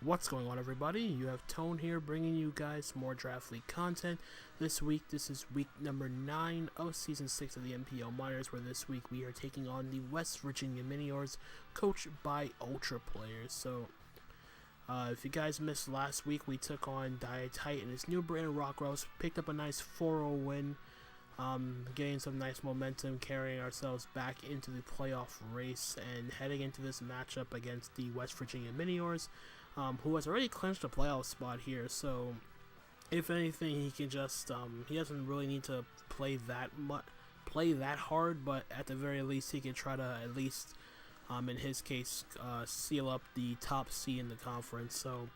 What's going on, everybody? You have Tone here bringing you guys more Draft League content. This week, this is week number 9 of Season 6 of the NPL Miniors, where this week we are taking on the West Virginia Miniors, coached by Ultraplayer. So, if you guys missed last week, we took on Diatite and his new brand Rockrose, picked up a nice 4-0 win, getting some nice momentum, carrying ourselves back into the playoff race, and heading into this matchup against the West Virginia Miniors, who has already clinched a playoff spot here. So, if anything, he can just he doesn't really need to play that hard, but at the very least, he can try to at least, in his case, seal up the top seed in the conference. So,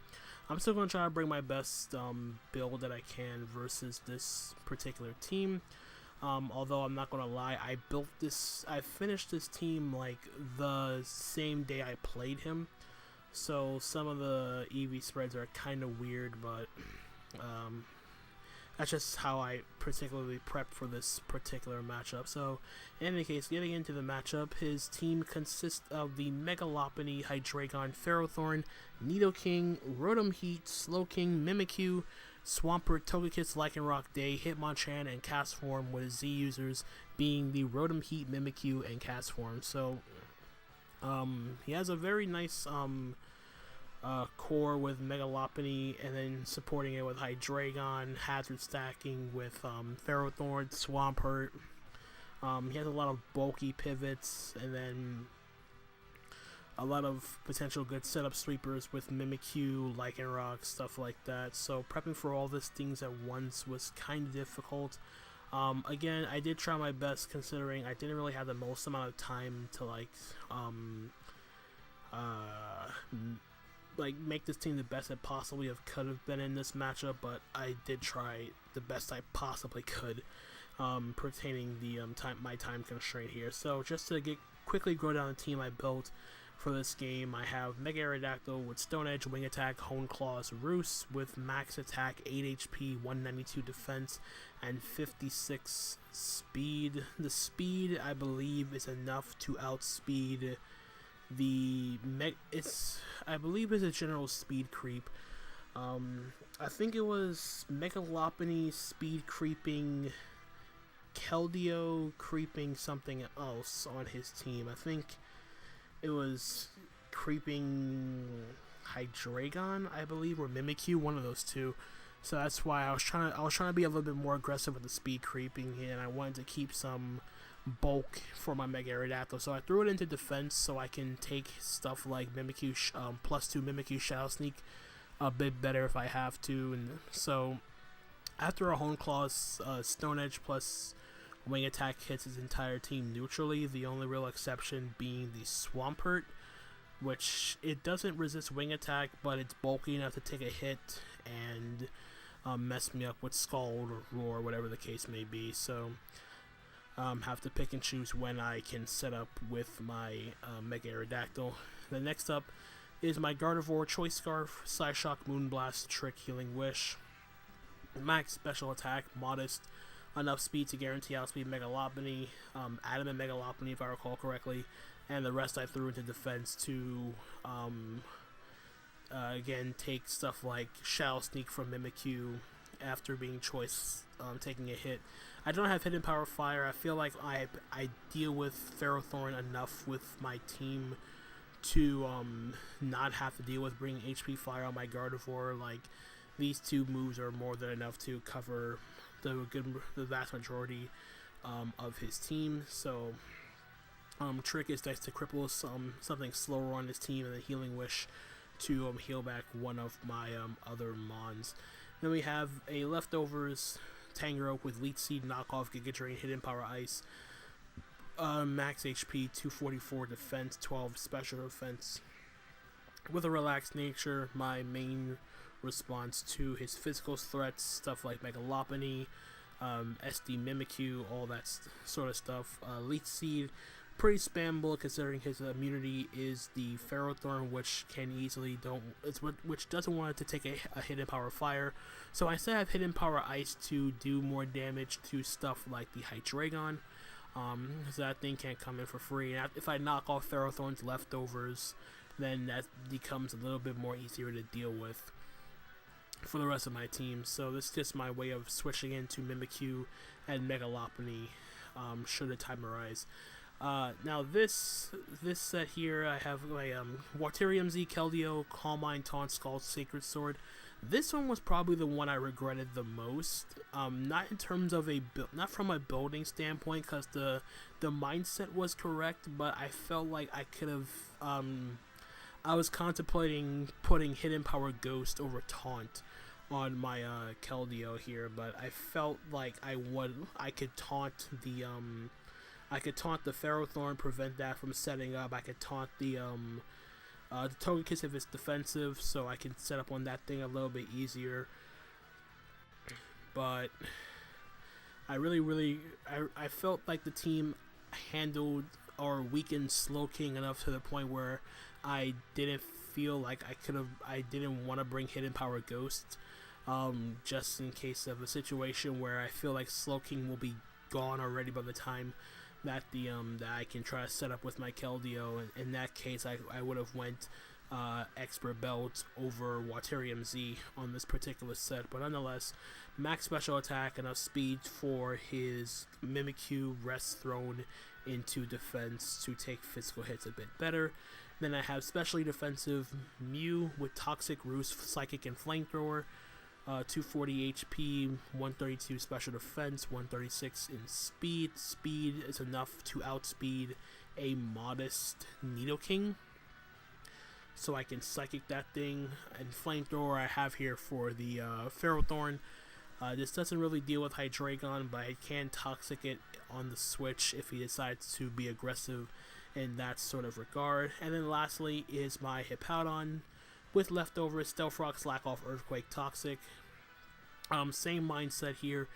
I'm still going to try to bring my best build that I can versus this particular team. Although I'm not gonna lie, I finished this team like the same day I played him, so some of the EV spreads are kind of weird, but that's just how I particularly prepped for this particular matchup. So, in any case, getting into the matchup, his team consists of the Megalopony, Hydreigon, Ferrothorn, Nidoking, Rotom Heat, Slowking, Mimikyu, Swampert, Togekiss, Lycanroc, Day, Hitmonchan, and Castform, with his Z users being the Rotom Heat, Mimikyu, and Castform. So, he has a very nice core with Megalopony, and then supporting it with Hydreigon, hazard stacking with Ferrothorn, Swampert. He has a lot of bulky pivots, and then a lot of potential good setup sweepers with Mimikyu, Lycanroc, stuff like that. So prepping for all these things at once was kind of difficult. Again, I did try my best, considering I didn't really have the most amount of time to make this team the best it possibly could have been in this matchup, but I did try the best I possibly could, pertaining the my time constraint here. So just to quickly go down the team I built for this game, I have Mega Aerodactyl with Stone Edge, Wing Attack, Hone Claws, Roost with max attack, 8 HP, 192 defense, and 56 speed. The speed, I believe, is enough to outspeed the I believe it's a general speed creep. I think it was Megalopony speed creeping Keldeo creeping something else on his team. I think it was creeping Hydreigon, I believe, or Mimikyu, one of those two. So that's why I was trying to be a little bit more aggressive with the speed creeping here, and I wanted to keep some bulk for my Mega Aerodactyl. So I threw it into defense so I can take stuff like Mimikyu, +2 Mimikyu Shadow Sneak a bit better if I have to. And so after a Hone Claws, Stone Edge plus Wing Attack hits his entire team neutrally, the only real exception being the Swampert, which it doesn't resist Wing Attack, but it's bulky enough to take a hit and mess me up with Scald or Roar, whatever the case may be. So have to pick and choose when I can set up with my Mega Aerodactyl. Then next up is my Gardevoir, Choice Scarf, Psyshock, Moonblast, Trick, Healing Wish. Max special attack, modest, enough speed to guarantee outspeed Megalopony, Adamant Megalopony if I recall correctly, and the rest I threw into defense to again take stuff like Shadow Sneak from Mimikyu after being Choice, taking a hit. I don't have Hidden Power Fire. I feel like I deal with Ferrothorn enough with my team to not have to deal with bringing HP Fire on my Gardevoir. Like, these two moves are more than enough to cover the vast majority of his team. So Trick is nice to cripple something slower on his team, and then Healing Wish to heal back one of my other Mons. Then we have a leftovers Tangrowth with Leech Seed, Knockoff, Giga Drain, Hidden Power Ice, max HP, 244 defense, 12 special defense. With a relaxed nature, my main response to his physical threats, stuff like Megalopony, SD Mimikyu, all that sort of stuff. Leech Seed, pretty spammable considering his immunity is the Ferrothorn, which which doesn't want it to take a Hidden Power Fire. So I still have Hidden Power Ice to do more damage to stuff like the Hydreigon. So that thing can't come in for free. And if I knock off Ferrothorn's leftovers, then that becomes a little bit more easier to deal with for the rest of my team. So this is just my way of switching into Mimikyu and Megalopony should a time arise. Now this set here, I have my Waterium Z, Keldeo, Calm Mind, Taunt, Scald, Sacred Sword. This one was probably the one I regretted the most. Not in terms of not from a building standpoint, because the mindset was correct, but I felt like I could have. I was contemplating putting Hidden Power Ghost over Taunt on my Keldeo here, but I felt like I could taunt the Ferrothorn, prevent that from setting up. I could taunt the Togekiss if it's defensive, so I can set up on that thing a little bit easier. But I I felt like the team handled or weakened Slowking enough to the point where I didn't feel like I didn't want to bring Hidden Power Ghost, just in case of a situation where I feel like Slowking will be gone already by the time that that I can try to set up with my Keldeo. And in that case, I would have went Expert Belt over Waterium Z on this particular set. But nonetheless, max special attack, enough speed for his Mimikyu Rest Throne into defense to take physical hits a bit better. Then I have specially defensive Mew with Toxic, Roost, Psychic, and Flamethrower. 240 HP, 132 special defense, 136 in speed. Speed is enough to outspeed a modest Nidoking, so I can Psychic that thing. And Flamethrower I have here for the Ferrothorn. This doesn't really deal with Hydreigon, but I can Toxic it on the switch if he decides to be aggressive in that sort of regard. And then lastly is my Hippowdon with leftovers, Stealth Rock, Slack Off, Earthquake, Toxic. Same mindset here.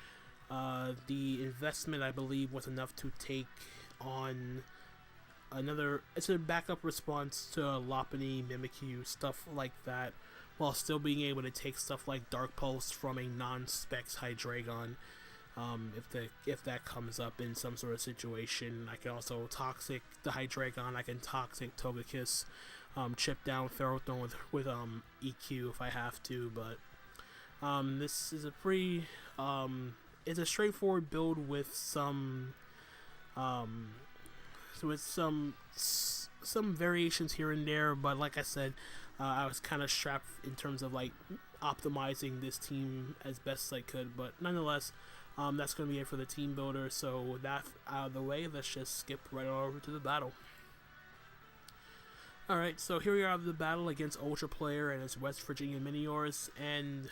The investment, I believe, was enough to take on another. It's a backup response to Lopunny, Mimikyu, stuff like that, while still being able to take stuff like Dark Pulse from a non-Specs Hydreigon. If that comes up in some sort of situation, I can also Toxic the Hydreigon. I can Toxic Togekiss, chip down Ferrothorn with EQ if I have to. But this is a pretty it's a straightforward build with some variations here and there. But like I said, I was kind of strapped in terms of like optimizing this team as best I could. But nonetheless, that's going to be it for the team builder. So with that out of the way, let's just skip right over to the battle. Alright, so here we are at the battle against Ultraplayer and his West Virginia Miniors. And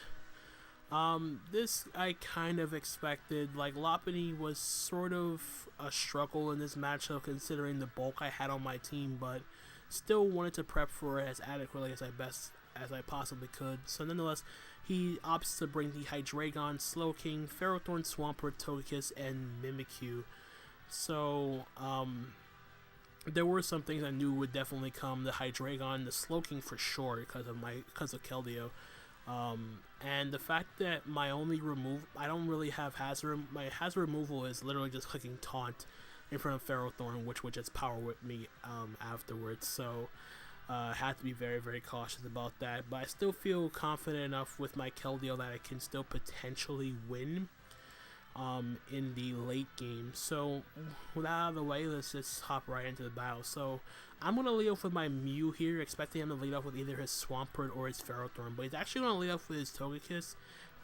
this I kind of expected. Like, Lopunny was sort of a struggle in this matchup considering the bulk I had on my team, but still wanted to prep for it as adequately as I possibly could. So nonetheless, he opts to bring the Hydreigon, Slowking, Ferrothorn, Swampert, Togekiss, and Mimikyu. So there were some things I knew would definitely come. The Hydreigon, the Slowking for sure because of Keldeo. And the fact that my only I don't really have hazard. My hazard removal is literally just clicking Taunt in front of Ferrothorn, which would just power whip me afterwards. So I had to be very, very cautious about that. But I still feel confident enough with my Keldeo that I can still potentially win in the late game. So with that out of the way, let's just hop right into the battle. So I'm going to lead off with my Mew here, expecting him to lead off with either his Swampert or his Ferrothorn. But he's actually going to lead off with his Togekiss,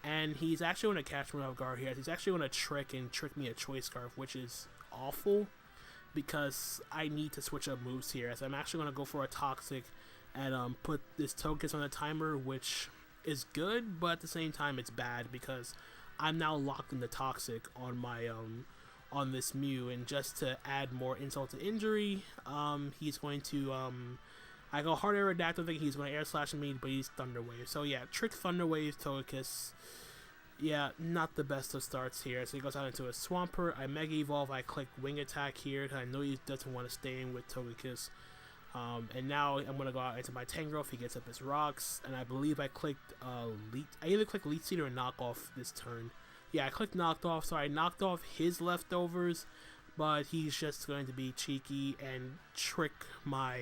and he's actually going to catch me off guard here. He's actually going to trick me a Choice Scarf, which is awful because I need to switch up moves here. As I'm actually going to go for a Toxic and put this Togekiss on a timer, which is good, but at the same time it's bad because I'm now locked in the Toxic on my on this Mew. And just to add more insult to injury, he's going to I go hard air adaptive thinking he's going to air slash me, but he's Thunder Wave. So yeah, trick Thunder Wave Togekiss. Yeah, not the best of starts here. So he goes out into a Swampert. I Mega Evolve. I click Wing Attack here because I know he doesn't want to stay in with Togekiss. And now I'm going to go out into my Tangrowth. He gets up his Rocks. And I believe I clicked I either clicked Leech Seed or Knock Off this turn. Yeah, I clicked Knocked Off. So I knocked off his leftovers. But he's just going to be cheeky and trick my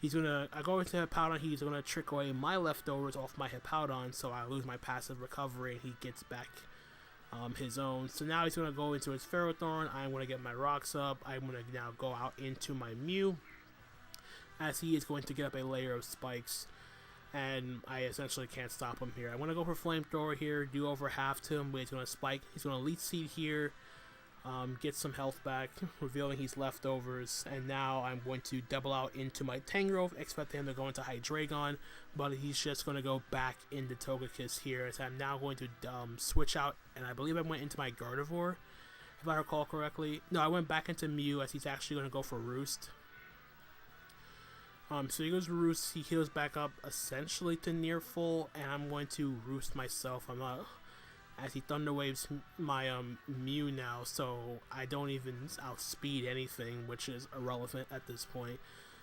I go into Hippowdon, he's gonna trick away my leftovers off my Hippowdon, so I lose my passive recovery, and he gets back his own. So now he's gonna go into his Ferrothorn. I'm gonna get my rocks up. I'm gonna now go out into my Mew, as he is going to get up a layer of spikes, and I essentially can't stop him here. I'm gonna go for Flamethrower here, do over half to him, but he's gonna spike. He's gonna Leech Seed here. Get some health back, revealing his leftovers, and now I'm going to double out into my Tangrowth, expecting him to go into Hydreigon, but he's just going to go back into Togekiss here, as I'm now going to switch out, and I believe I went into my Gardevoir, if I recall correctly. No, I went back into Mew, as he's actually going to go for Roost. So he goes for Roost, he heals back up essentially to near full, and I'm going to Roost myself. I'm not... As he Thunder Waves my Mew now, so I don't even outspeed anything, which is irrelevant at this point.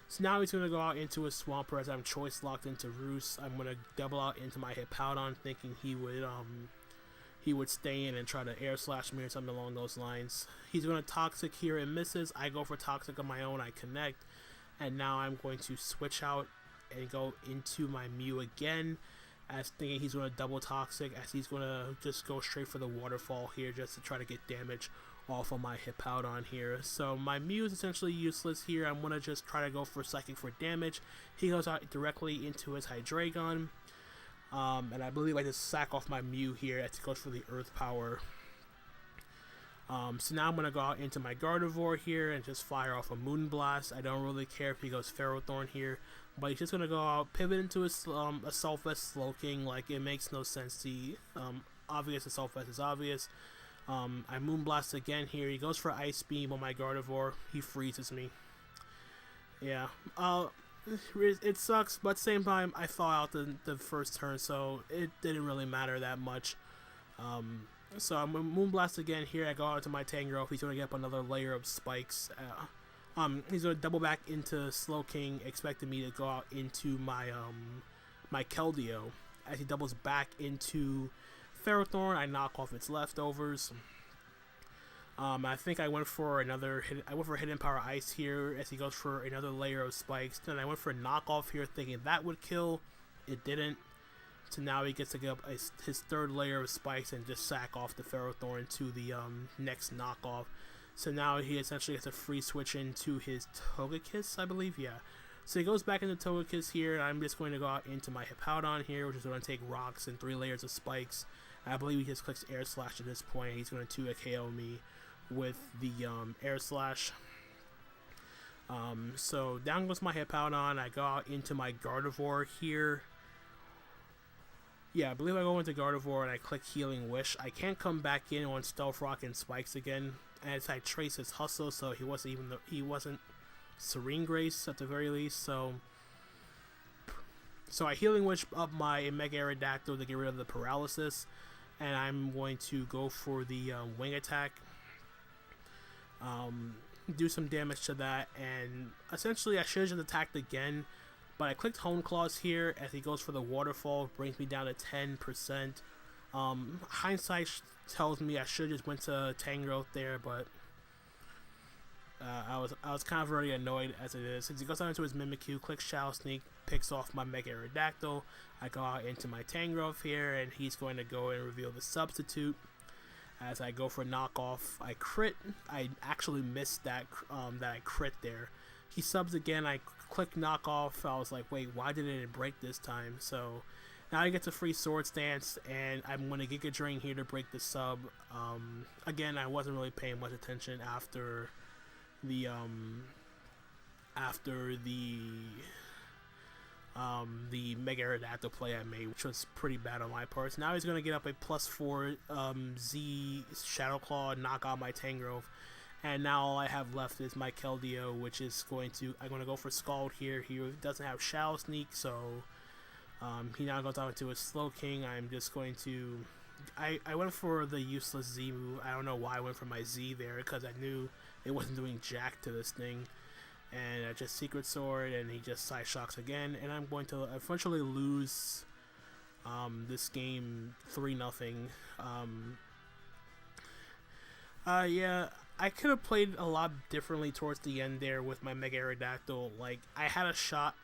So now he's going to go out into a Swampert as I'm choice locked into Roost. I'm going to double out into my Hippowdon, thinking he would stay in and try to Air Slash me or something along those lines. He's going to Toxic here and misses. I go for Toxic on my own, I connect, and now I'm going to switch out and go into my Mew again, as thinking he's going to double Toxic, as he's going to just go straight for the Waterfall here just to try to get damage off of my Hippowdon here. So my Mew is essentially useless here. I'm going to just try to go for Psychic for damage. He goes out directly into his Hydreigon, and I believe I just sack off my Mew here as he goes for the Earth Power. So now I'm going to go out into my Gardevoir here and just fire off a Moonblast. I don't really care if he goes Ferrothorn here, but he's just going to go out, pivot into a Assault Vest Slowking. Like, it makes no sense. The obvious Assault Vest is obvious. I Moonblast again here. He goes for Ice Beam on my Gardevoir. He freezes me. Yeah. It sucks, but at the same time, I thaw out the first turn, so it didn't really matter that much. So I'm going to Moonblast again here. I go out to my Tangrowth. He's going to get up another layer of spikes. He's going to double back into Slowking, expecting me to go out into my my Keldeo. As he doubles back into Ferrothorn, I knock off its leftovers. I think I went for Hidden Power Ice here as he goes for another layer of spikes. Then I went for knockoff here, thinking that would kill. It didn't. So now he gets to get up his third layer of spikes and just sack off the Ferrothorn to the next knockoff. So now he essentially gets a free switch into his Togekiss, I believe, yeah. So he goes back into Togekiss here, and I'm just going to go out into my Hippowdon here, which is going to take rocks and 3 layers of spikes. I believe he just clicks Air Slash at this point. He's going to 2-KO me with the Air Slash. So down goes my Hippowdon. I go out into my Gardevoir here. Yeah, I believe I go into Gardevoir and I click Healing Wish. I can't come back in on Stealth Rock and Spikes again, as I trace his Hustle, so he wasn't Serene Grace at the very least. So I Healing Wish up my Mega Aerodactyl to get rid of the Paralysis, and I'm going to go for the Wing Attack. Do some damage to that, and essentially I should have just attacked again. But I clicked Hone Claws here as he goes for the Waterfall, brings me down to 10%. Hindsight tells me I should have just went to Tangrowth there, but I was kind of already annoyed as it is. Since he goes out into his Mimikyu, clicks Shadow Sneak, picks off my Mega Aerodactyl. I go out into my Tangrowth here, and he's going to go and reveal the Substitute. As I go for knockoff, I crit. I actually missed that I crit there. He subs again. I click knockoff. I was like, wait, why did it break this time? So now he gets a free Swords Dance, and I'm going to Giga Drain here to break the sub. Again, I wasn't really paying much attention after the Mega Aerodactyl play I made, which was pretty bad on my part. So now he's going to get up a +4 Z Shadow Claw, knock out my Tangrowth. And now all I have left is my Keldeo, which is I'm going to go for Scald here. He doesn't have Shadow Sneak, so he now goes out into a Slowking. I'm just going to... I went for the useless Z move. I don't know why I went for my Z there, because I knew it wasn't doing jack to this thing. And I just Secret Sword, and he just Side Shocks again. And I'm going to eventually lose this game 3-0. Yeah, I could have played a lot differently towards the end there with my Mega Aerodactyl. Like, I had a shot.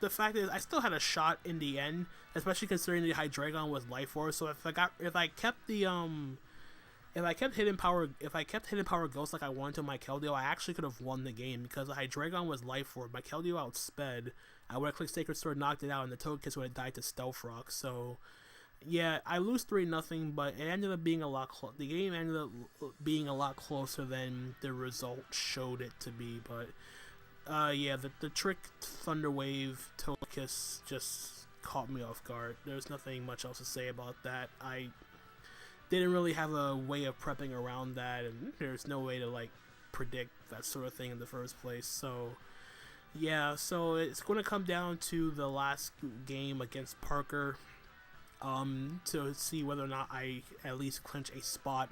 The fact is, I still had a shot in the end, especially considering the Hydreigon was Life Force. So if I kept Hidden Power Ghost like I wanted to my Keldeo, I actually could have won the game because the Hydreigon was Life Orb. My Keldeo outsped. I would have clicked Sacred Sword, knocked it out, and the Togekiss would have died to Stealth Rock. So, yeah, I lose 3-0, but it ended up being the game ended up being a lot closer than the result showed it to be. But, yeah, the Trick Thunder Wave Togekiss just caught me off guard. There's nothing much else to say about that. I didn't really have a way of prepping around that, and there's no way to like predict that sort of thing in the first place. So yeah, so it's going to come down to the last game against Parker to see whether or not I at least clinch a spot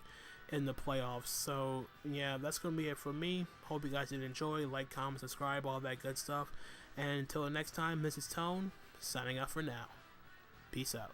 in the playoffs. So yeah, that's going to be it for me. Hope you guys did enjoy. Like, comment, subscribe, all that good stuff. And until the next time, this is Tone signing out for now. Peace out.